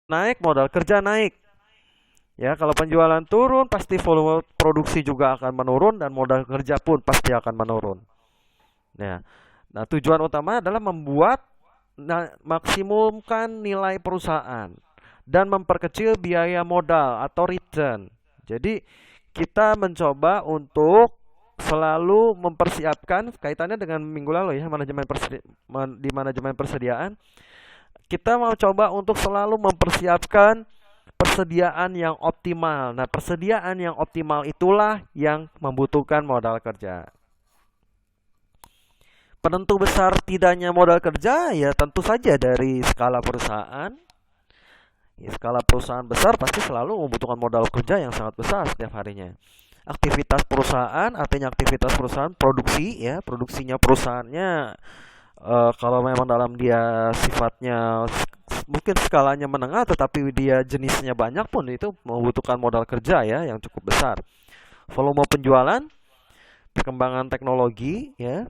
naik, modal kerja naik. Ya, kalau penjualan turun, pasti volume produksi juga akan menurun dan modal kerja pun pasti akan menurun. Ya. Nah, tujuan utama adalah membuat maksimumkan nilai perusahaan dan memperkecil biaya modal atau return. Jadi, kita mencoba untuk selalu mempersiapkan kaitannya dengan minggu lalu ya, di manajemen persediaan. Kita mau coba untuk selalu mempersiapkan persediaan yang optimal. Nah, persediaan yang optimal itulah yang membutuhkan modal kerja. Penentu besar tidaknya modal kerja ya tentu saja dari skala perusahaan. Ya, skala perusahaan besar pasti selalu membutuhkan modal kerja yang sangat besar setiap harinya. Aktivitas perusahaan artinya aktivitas perusahaan produksi ya, produksinya perusahaannya kalau memang dalam dia sifatnya mungkin skalanya menengah tetapi dia jenisnya banyak pun itu membutuhkan modal kerja ya yang cukup besar. Volume penjualan, perkembangan teknologi ya,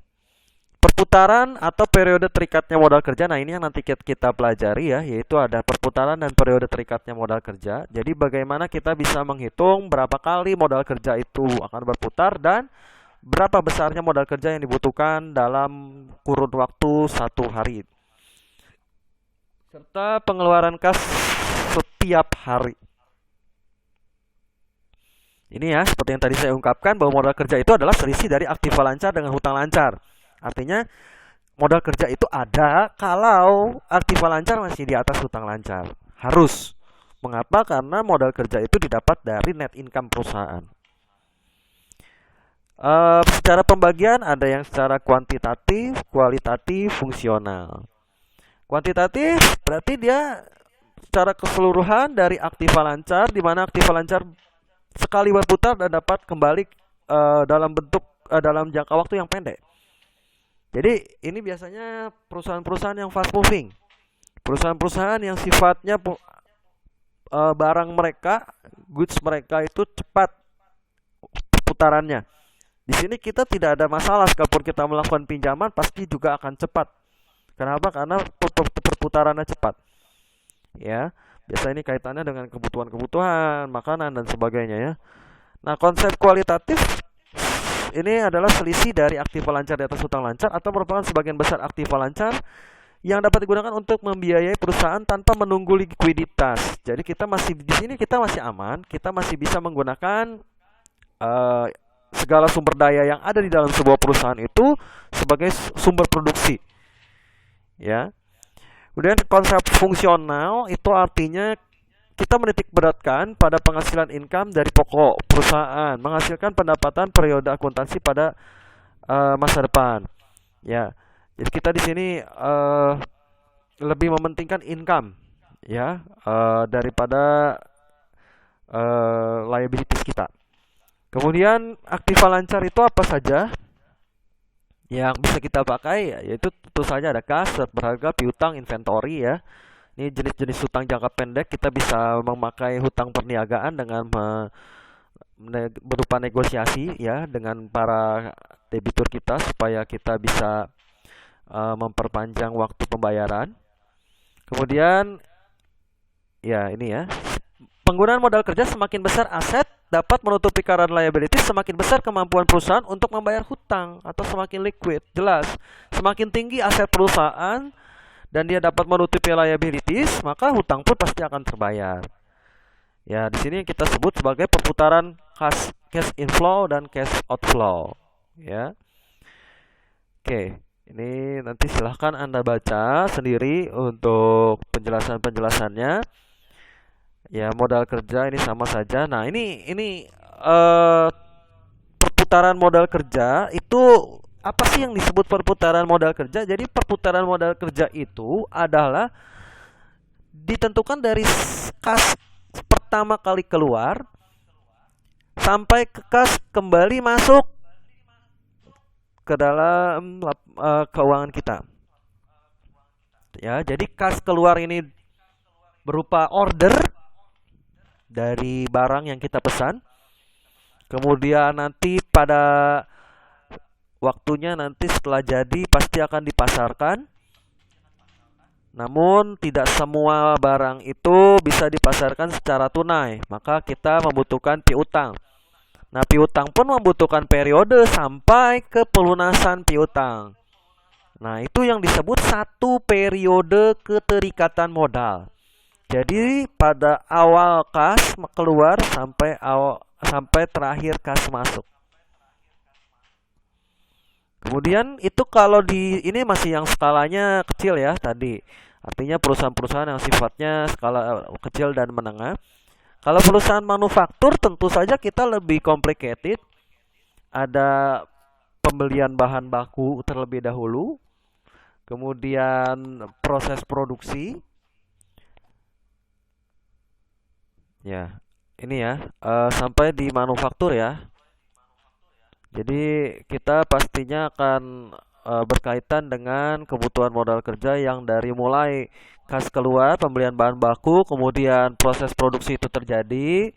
perputaran atau periode terikatnya modal kerja. Nah, ini yang nanti kita pelajari ya, yaitu ada perputaran dan periode terikatnya modal kerja. Jadi bagaimana kita bisa menghitung berapa kali modal kerja itu akan berputar dan berapa besarnya modal kerja yang dibutuhkan dalam kurun waktu 1 hari. Serta pengeluaran kas setiap hari. Ini ya, seperti yang tadi saya ungkapkan bahwa modal kerja itu adalah selisih dari aktiva lancar dengan hutang lancar. Artinya modal kerja itu ada kalau aktiva lancar masih di atas hutang lancar. Harus. Mengapa? Karena modal kerja itu didapat dari net income perusahaan. Secara pembagian ada yang secara kuantitatif, kualitatif, fungsional. Kuantitatif berarti dia secara keseluruhan dari aktiva lancar, di mana aktiva lancar sekali berputar dan dapat kembali dalam jangka waktu yang pendek. Jadi ini biasanya perusahaan-perusahaan yang fast moving, perusahaan-perusahaan yang sifatnya barang mereka, goods mereka itu cepat putarannya. Di sini kita tidak ada masalah, sekalipun kita melakukan pinjaman pasti juga akan cepat. Kenapa? Karena perputarannya cepat. Ya, biasa ini kaitannya dengan kebutuhan-kebutuhan, makanan dan sebagainya ya. Nah, konsep kualitatif ini adalah selisih dari aktiva lancar di atas hutang lancar atau merupakan sebagian besar aktiva lancar yang dapat digunakan untuk membiayai perusahaan tanpa menunggu likuiditas. Jadi kita masih di sini kita masih aman, kita masih bisa menggunakan segala sumber daya yang ada di dalam sebuah perusahaan itu sebagai sumber produksi. Ya. Kemudian konsep fungsional itu artinya kita menitik beratkan pada penghasilan income dari pokok perusahaan, menghasilkan pendapatan periode akuntansi pada masa depan. Ya. Jadi kita di sini lebih mementingkan income ya daripada liabilities kita. Kemudian aktiva lancar itu apa saja yang bisa kita pakai? Yaitu tentu saja ada kas, berharga, piutang, inventory ya. Ini jenis-jenis hutang jangka pendek. Kita bisa memakai hutang perniagaan dengan berupa negosiasi ya dengan para debitur kita supaya kita bisa memperpanjang waktu pembayaran. Kemudian ya ini ya, penggunaan modal kerja semakin besar aset dapat menutupi current liability, semakin besar kemampuan perusahaan untuk membayar hutang atau semakin liquid. Jelas, semakin tinggi aset perusahaan dan dia dapat menutupi liabilities, maka hutang pun pasti akan terbayar. Ya, di sini kita sebut sebagai perputaran cash inflow dan cash outflow. Ya, oke. Ini nanti silahkan Anda baca sendiri untuk penjelasannya. Ya, modal kerja ini sama saja. Nah, ini perputaran modal kerja itu apa sih yang disebut perputaran modal kerja? Jadi perputaran modal kerja itu adalah ditentukan dari kas pertama kali keluar sampai ke kas kembali masuk ke dalam keuangan kita. Ya, jadi kas keluar ini berupa order dari barang yang kita pesan. Kemudian nanti pada waktunya nanti setelah jadi pasti akan dipasarkan. Namun tidak semua barang itu bisa dipasarkan secara tunai, maka kita membutuhkan piutang. Nah, piutang pun membutuhkan periode sampai ke pelunasan piutang. Nah, itu yang disebut satu periode keterikatan modal. Jadi pada awal kas keluar sampai terakhir kas masuk. Kemudian itu kalau di ini masih yang skalanya kecil ya tadi. Artinya perusahaan-perusahaan yang sifatnya skala kecil dan menengah. Kalau perusahaan manufaktur tentu saja kita lebih complicated. Ada pembelian bahan baku terlebih dahulu, kemudian proses produksi. Ya, ini ya, sampai di manufaktur ya. Jadi kita pastinya akan berkaitan dengan kebutuhan modal kerja yang dari mulai kas keluar, pembelian bahan baku, kemudian proses produksi itu terjadi,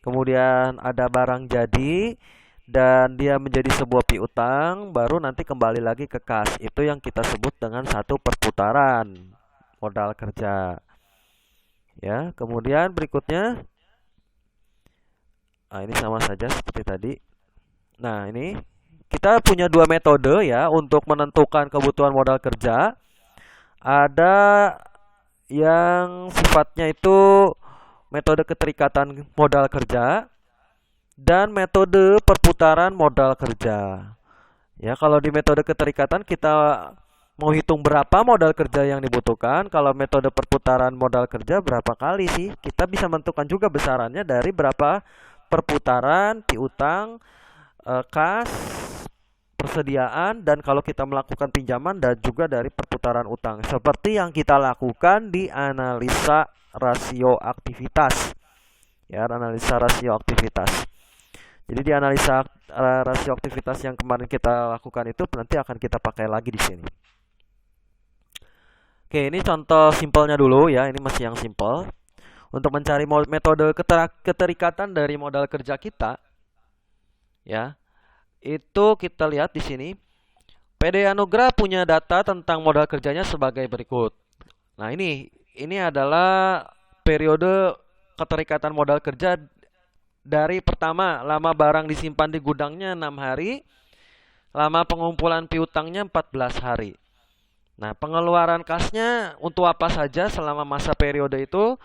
kemudian ada barang jadi, dan dia menjadi sebuah piutang, baru nanti kembali lagi ke kas. Itu yang kita sebut dengan satu perputaran modal kerja. Ya, kemudian berikutnya, ini sama saja seperti tadi. Nah, ini kita punya dua metode ya untuk menentukan kebutuhan modal kerja. Ada yang sifatnya itu metode keterikatan modal kerja dan metode perputaran modal kerja. Ya, kalau di metode keterikatan kita mau hitung berapa modal kerja yang dibutuhkan. Kalau metode perputaran modal kerja berapa kali sih? Kita bisa menentukan juga besarannya dari berapa perputaran piutang, kas, persediaan, dan kalau kita melakukan pinjaman dan juga dari perputaran utang. Seperti yang kita lakukan di analisa rasio aktivitas. Ya, analisa rasio aktivitas. Jadi di analisa rasio aktivitas yang kemarin kita lakukan itu nanti akan kita pakai lagi di sini. Oke, ini contoh simpelnya dulu ya. Ini masih yang simpel. Untuk mencari metode keterikatan dari modal kerja kita, ya, itu kita lihat di sini. PD Anugrah punya data tentang modal kerjanya sebagai berikut. Nah, ini adalah periode keterikatan modal kerja dari pertama, lama barang disimpan di gudangnya 6 hari, lama pengumpulan piutangnya 14 hari. Nah, pengeluaran kasnya untuk apa saja selama masa periode itu?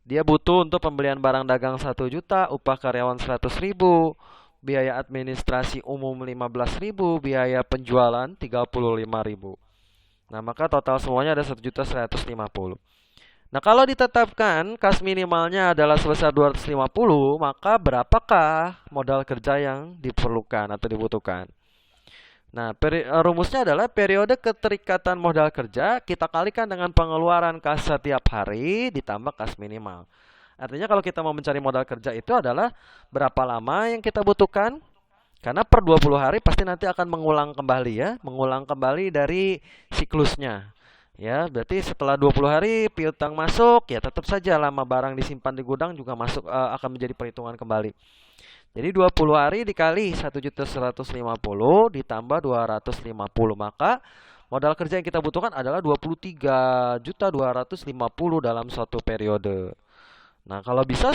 Dia butuh untuk pembelian barang dagang 1 juta, upah karyawan 100.000, biaya administrasi umum 15.000, biaya penjualan 35.000. Nah, maka total semuanya ada 1.150.000. Nah, kalau ditetapkan kas minimalnya adalah sebesar 250, maka berapakah modal kerja yang diperlukan atau dibutuhkan? Nah, rumusnya adalah periode keterikatan modal kerja kita kalikan dengan pengeluaran kas setiap hari ditambah kas minimal. Artinya kalau kita mau mencari modal kerja itu adalah berapa lama yang kita butuhkan. Karena per 20 hari pasti nanti akan mengulang kembali ya, mengulang kembali dari siklusnya. Ya, berarti setelah 20 hari piutang masuk, ya tetap saja lama barang disimpan di gudang juga masuk akan menjadi perhitungan kembali. Jadi 20 hari dikali 1.150 ditambah 250, maka modal kerja yang kita butuhkan adalah 23.250 dalam suatu periode. Nah, kalau bisa